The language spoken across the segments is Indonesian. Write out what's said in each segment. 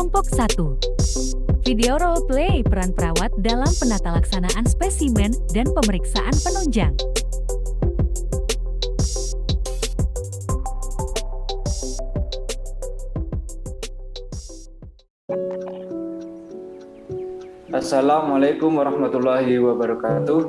Kelompok 1. Video role play peran perawat dalam penata laksanaan spesimen dan pemeriksaan penunjang. Assalamualaikum warahmatullahi wabarakatuh.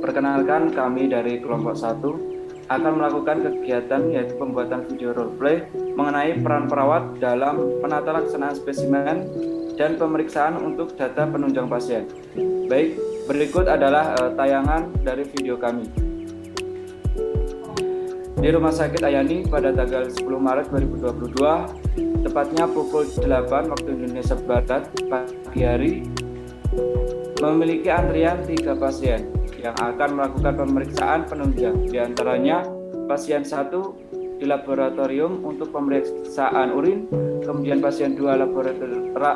Perkenalkan, kami dari kelompok 1 akan melakukan kegiatan yaitu pembuatan video role play mengenai peran perawat dalam penata laksanaan spesimen dan pemeriksaan untuk data penunjang pasien. Baik, berikut adalah tayangan dari video kami. Di Rumah Sakit Ayani pada tanggal 10 Maret 2022, tepatnya pukul 8 waktu Indonesia Barat pagi hari, memiliki antrian 3 pasien yang akan melakukan pemeriksaan penunjang. Di antaranya pasien 1 di laboratorium untuk pemeriksaan urin, kemudian pasien 2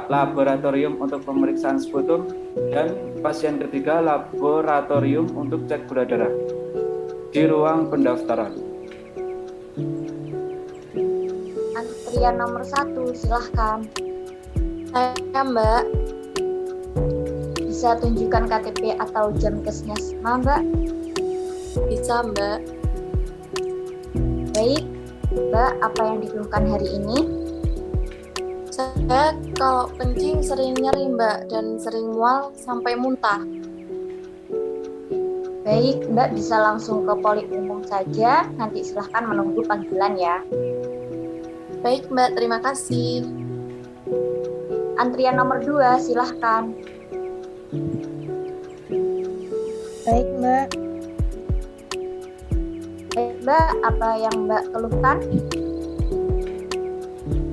laboratorium untuk pemeriksaan sputum, dan pasien ketiga laboratorium untuk cek gula darah. Di ruang pendaftaran. Antrian nomor 1, silahkan. Saya Mbak. Bisa tunjukkan KTP atau jam kesnya, Mbak? Bisa, Mbak. Baik, Mbak, apa yang dikeluhkan hari ini? Saya kalau kencing sering nyeri, Mbak, dan sering mual sampai muntah. Baik, Mbak bisa langsung ke poli umum saja, nanti silahkan menunggu panggilan ya. Baik, Mbak, terima kasih. Antrian nomor 2, silahkan. Baik, Mbak. Baik, Mbak, apa yang Mbak keluhkan?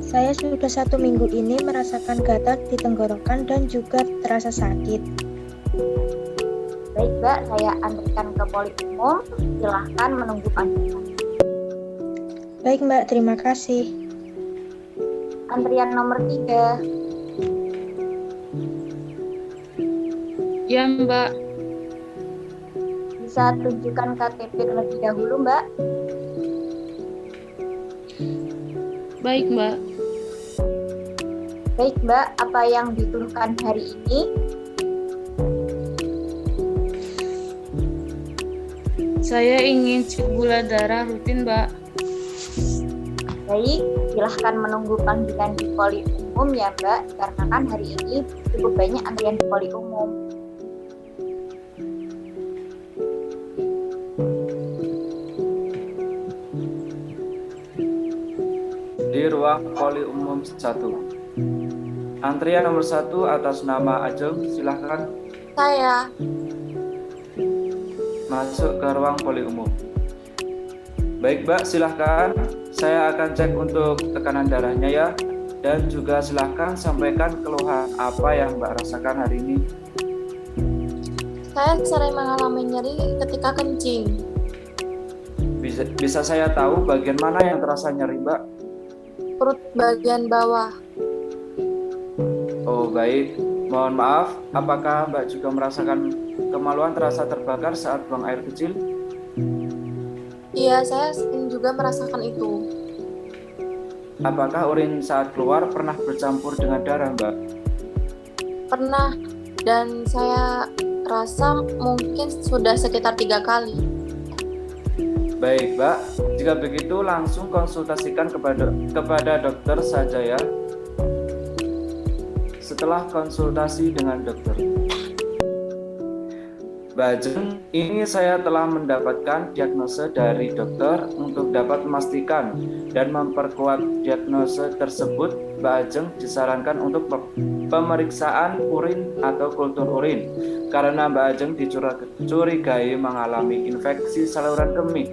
Saya sudah 1 minggu ini merasakan gatal di tenggorokan dan juga terasa sakit. Baik, Mbak, saya antrikan ke poli umum, silahkan menunggu panggilan. Baik, Mbak, terima kasih. Antrian nomor 3. Ya, Mbak. Bisa tunjukkan KTP terlebih dahulu, Mbak. Baik, Mbak. Baik, Mbak, apa yang dikeluhkan hari ini? Saya ingin cek gula darah rutin, Mbak. Baik, silahkan menunggu panggilan di poli umum ya, Mbak, karena kan hari ini cukup banyak antrian di poli umum. Di ruang poli umum 1. Antrian nomor 1 atas nama Ajeng, silahkan Saya. masuk ke ruang poli umum. Baik, Mbak, silahkan. Saya akan cek untuk tekanan darahnya ya. Dan juga silahkan sampaikan keluhan apa yang Mbak rasakan hari ini. Saya sering mengalami nyeri ketika kencing. Bisa saya tahu bagian mana yang terasa nyeri, Mbak? Perut bagian bawah. Oh, baik. Mohon maaf, apakah Mbak juga merasakan kemaluan terasa terbakar saat buang air kecil? Iya, saya sering juga merasakan itu. Apakah urin saat keluar pernah bercampur dengan darah, Mbak? Pernah, dan saya rasa mungkin sudah sekitar 3 kali. Baik, Mbak. Jika begitu, langsung konsultasikan kepada dokter saja ya. Setelah konsultasi dengan dokter. Mbak Ajeng, ini saya telah mendapatkan diagnosa dari dokter untuk dapat memastikan dan memperkuat diagnosa tersebut. Mbak Ajeng disarankan untuk pemeriksaan urin atau kultur urin karena Mbak Ajeng dicurigai mengalami infeksi saluran kemih,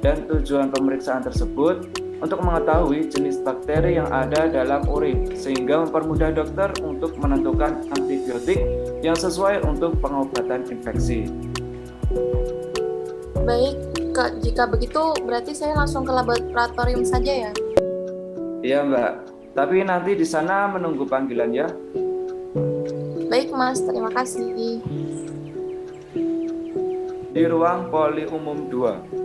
dan tujuan pemeriksaan tersebut untuk mengetahui jenis bakteri yang ada dalam urin sehingga mempermudah dokter untuk menentukan antibiotik yang sesuai untuk pengobatan infeksi. Baik, Kak, jika begitu berarti saya langsung ke laboratorium saja ya? Iya, Mbak. Tapi nanti di sana menunggu panggilan ya. Baik, Mas, terima kasih. Di ruang poli umum 2.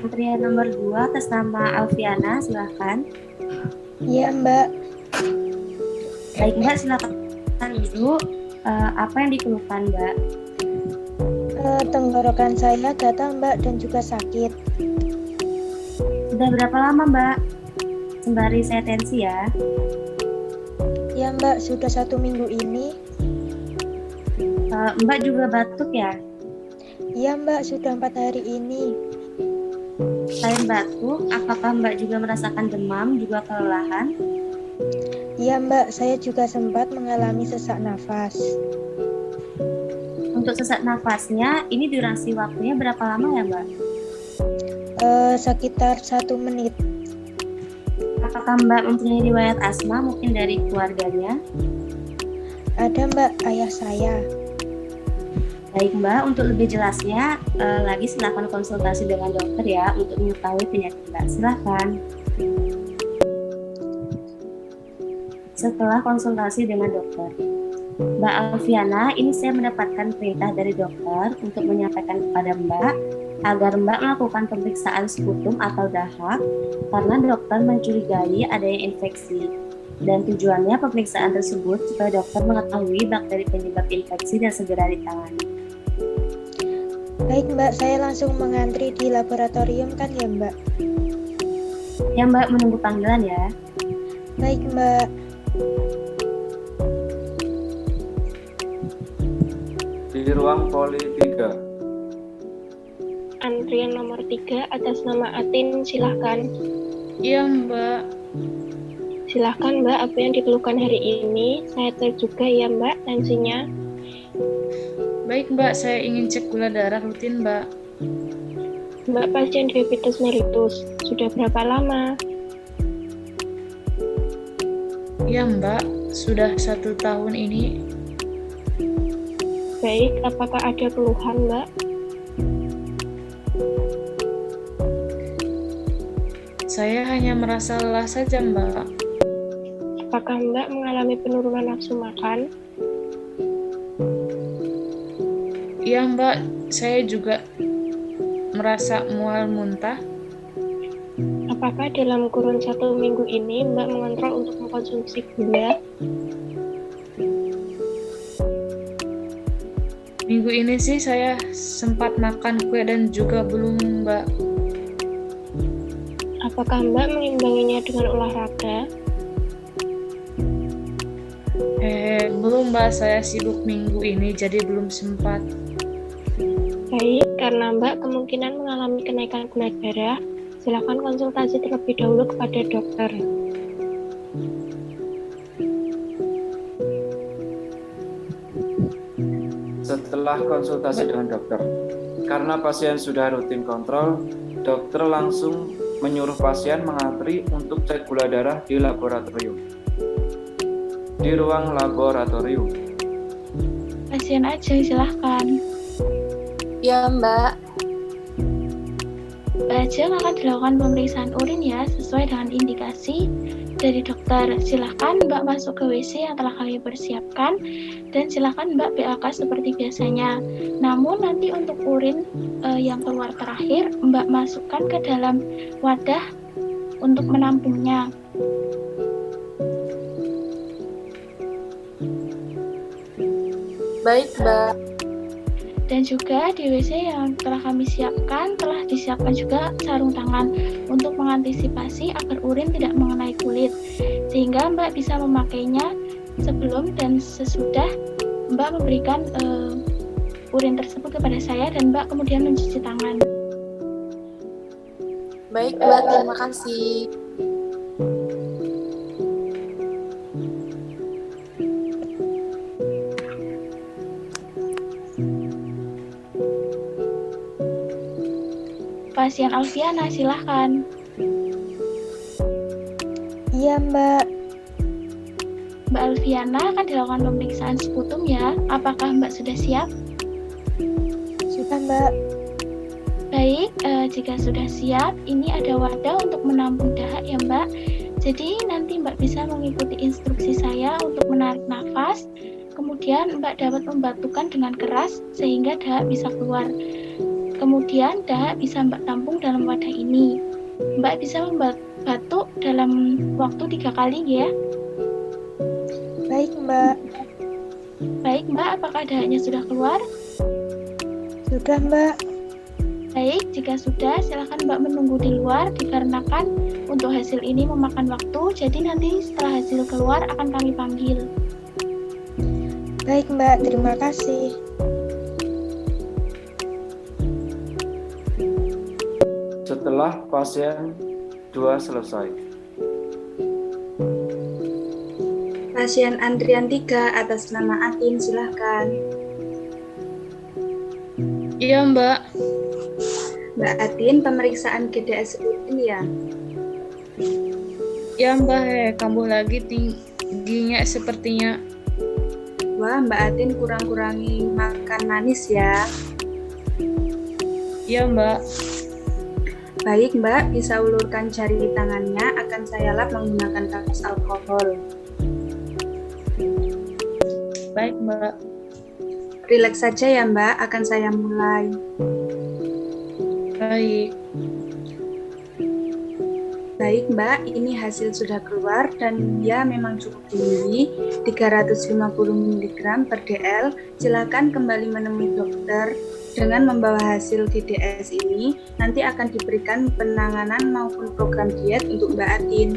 Antrian nomor 2 atas nama Alfiana, silahkan. Iya, Mbak. Baik Mbak, silakan Ibu. Apa yang dikeluhkan Mbak? Tenggorokan saya gatal Mbak dan juga sakit. Sudah berapa lama Mbak? Sembari saya tensi ya. Ya Mbak, sudah 1 minggu ini. Mbak juga batuk ya? Iya Mbak, sudah 4 hari ini. Selain batuk, apakah Mbak juga merasakan demam, juga kelelahan? Iya Mbak, saya juga sempat mengalami sesak nafas. Untuk sesak nafasnya, ini durasi waktunya berapa lama ya Mbak? Sekitar 1 menit. Apakah Mbak mempunyai riwayat asma mungkin dari keluarganya? Ada Mbak, ayah saya. Baik Mbak, untuk lebih jelasnya, lagi silakan konsultasi dengan dokter ya untuk mengetahui penyakit Mbak. Silakan. Setelah konsultasi dengan dokter, Mbak Alfiana, ini saya mendapatkan perintah dari dokter untuk menyampaikan kepada Mbak agar Mbak melakukan pemeriksaan sputum atau dahak karena dokter mencurigai adanya infeksi. Dan tujuannya pemeriksaan tersebut supaya dokter mengetahui bakteri penyebab infeksi dan segera ditangani. Baik Mbak, saya langsung mengantri di laboratorium kan ya Mbak? Ya Mbak, menunggu panggilan ya. Baik Mbak. Di ruang poli 3. Antrian nomor 3 atas nama Atin, silahkan. Iya Mbak. Silahkan Mbak, apa yang dikeluhkan hari ini? Saya cek juga ya Mbak tensinya. Baik Mbak, saya ingin cek gula darah rutin Mbak. Mbak pasien diabetes mellitus, sudah berapa lama? Iya Mbak, sudah 1 tahun ini. Baik, apakah ada keluhan Mbak? Saya hanya merasa lelah saja Mbak. Apakah Mbak mengalami penurunan nafsu makan? Iya Mbak, saya juga merasa mual muntah. Apakah dalam kurun 1 minggu ini Mbak mengontrol untuk mengkonsumsi gula? Minggu ini sih saya sempat makan kue dan juga belum Mbak. Apakah Mbak mengimbanginya dengan olahraga? Belum Mbak, saya sibuk minggu ini jadi belum sempat. Baik, karena Mbak kemungkinan mengalami kenaikan gula darah, silakan konsultasi terlebih dahulu kepada dokter. Setelah konsultasi dengan dokter, karena pasien sudah rutin kontrol, dokter langsung menyuruh pasien mengantri untuk cek gula darah di laboratorium. Di ruang laboratorium. Pasien aja, silahkan. Ya Mbak. Mbak Ajeng akan dilakukan pemeriksaan urin ya, sesuai dengan indikasi dari dokter. Silahkan Mbak masuk ke WC yang telah kami persiapkan, dan silahkan Mbak BAK seperti biasanya. Namun nanti untuk urin yang keluar terakhir, Mbak masukkan ke dalam wadah untuk menampungnya. Baik Mbak. Dan juga di WC yang telah kami siapkan, telah disiapkan juga sarung tangan untuk mengantisipasi agar urin tidak mengenai kulit, sehingga Mbak bisa memakainya sebelum dan sesudah Mbak memberikan urin tersebut kepada saya, dan Mbak kemudian mencuci tangan. Baik Mbak, terima kasih. Pasien Alfiana, silahkan. Iya Mbak. Mbak Alfiana akan dilakukan pemeriksaan sputum ya. Apakah Mbak sudah siap? Sudah Mbak. Baik, jika sudah siap, ini ada wadah untuk menampung dahak ya Mbak. Jadi nanti Mbak bisa mengikuti instruksi saya untuk menarik nafas. Kemudian Mbak dapat membatukan dengan keras sehingga dahak bisa keluar. Kemudian dahak bisa Mbak tampung dalam wadah ini. Mbak bisa membatuk dalam waktu 3 kali ya. Mbak, apakah dahaknya sudah keluar? Sudah, Mbak. Baik, jika sudah, silakan Mbak menunggu di luar dikarenakan untuk hasil ini memakan waktu, jadi nanti setelah hasil keluar akan kami panggil. Baik, Mbak. Terima kasih. Setelah pasien 2 selesai. Pasien antrian 3 atas nama Atin, silahkan. Iya, Mbak. Mbak Atin, pemeriksaan GDS rutin ya? Ya, Mbak, kambuh lagi tingginya sepertinya. Wah, Mbak Atin kurang-kurangi makan manis ya. Iya, Mbak. Baik, Mbak, bisa ulurkan jari tangannya, akan saya lap menggunakan kapas alkohol. Baik, Mbak. Rileks saja ya, Mbak, akan saya mulai. Baik. Baik, Mbak, ini hasil sudah keluar dan dia memang cukup tinggi, 350 mg per dl. Silakan kembali menemui dokter dengan membawa hasil GDS ini. Nanti akan diberikan penanganan maupun program diet untuk Mbak Atin.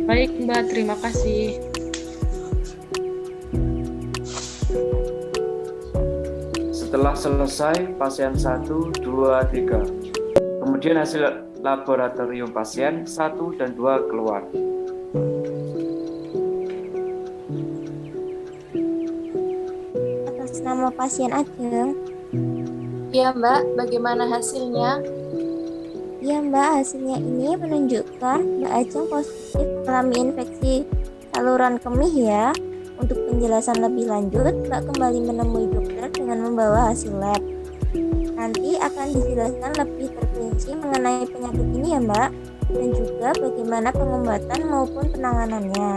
Baik, Mbak. Terima kasih. Setelah selesai pasien 1, 2, 3. Kemudian hasil laboratorium pasien 1 dan 2 keluar. Atas nama pasien Ajeng. Iya Mbak, bagaimana hasilnya? Ya Mbak, hasilnya ini menunjukkan Mbak Ajeng positif mengalami infeksi saluran kemih ya. Untuk penjelasan lebih lanjut, Mbak kembali menemui dokter dengan membawa hasil lab. Nanti akan dijelaskan lebih terperinci mengenai penyakit ini ya Mbak, dan juga bagaimana pengobatan maupun penanganannya.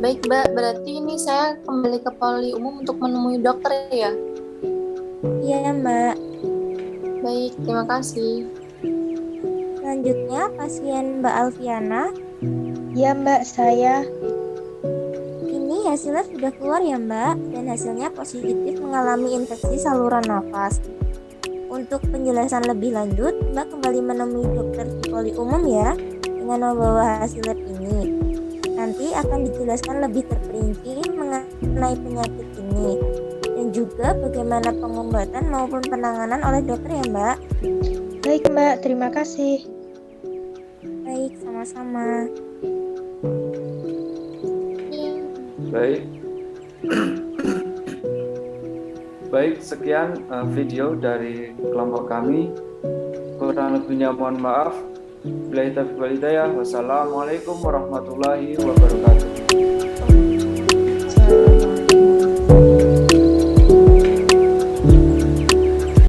Baik Mbak, berarti ini saya kembali ke poli umum untuk menemui dokter ya? Iya Mbak. Baik, terima kasih. Selanjutnya pasien Mbak Alfiana. Ya Mbak, saya. Ini hasilnya sudah keluar ya Mbak, dan hasilnya positif mengalami infeksi saluran nafas. Untuk penjelasan lebih lanjut, Mbak kembali menemui dokter di poli umum ya, dengan membawa hasil lab ini. Nanti akan dijelaskan lebih terperinci mengenai penyakit ini, dan juga bagaimana pengobatan maupun penanganan oleh dokter ya Mbak. Baik Mbak, terima kasih. Baik, sama-sama. Baik. Baik, sekian video dari kelompok kami. Kurang lebihnya mohon maaf. Billahi taufiq wal hidayah. Wassalamualaikum warahmatullahi wabarakatuh.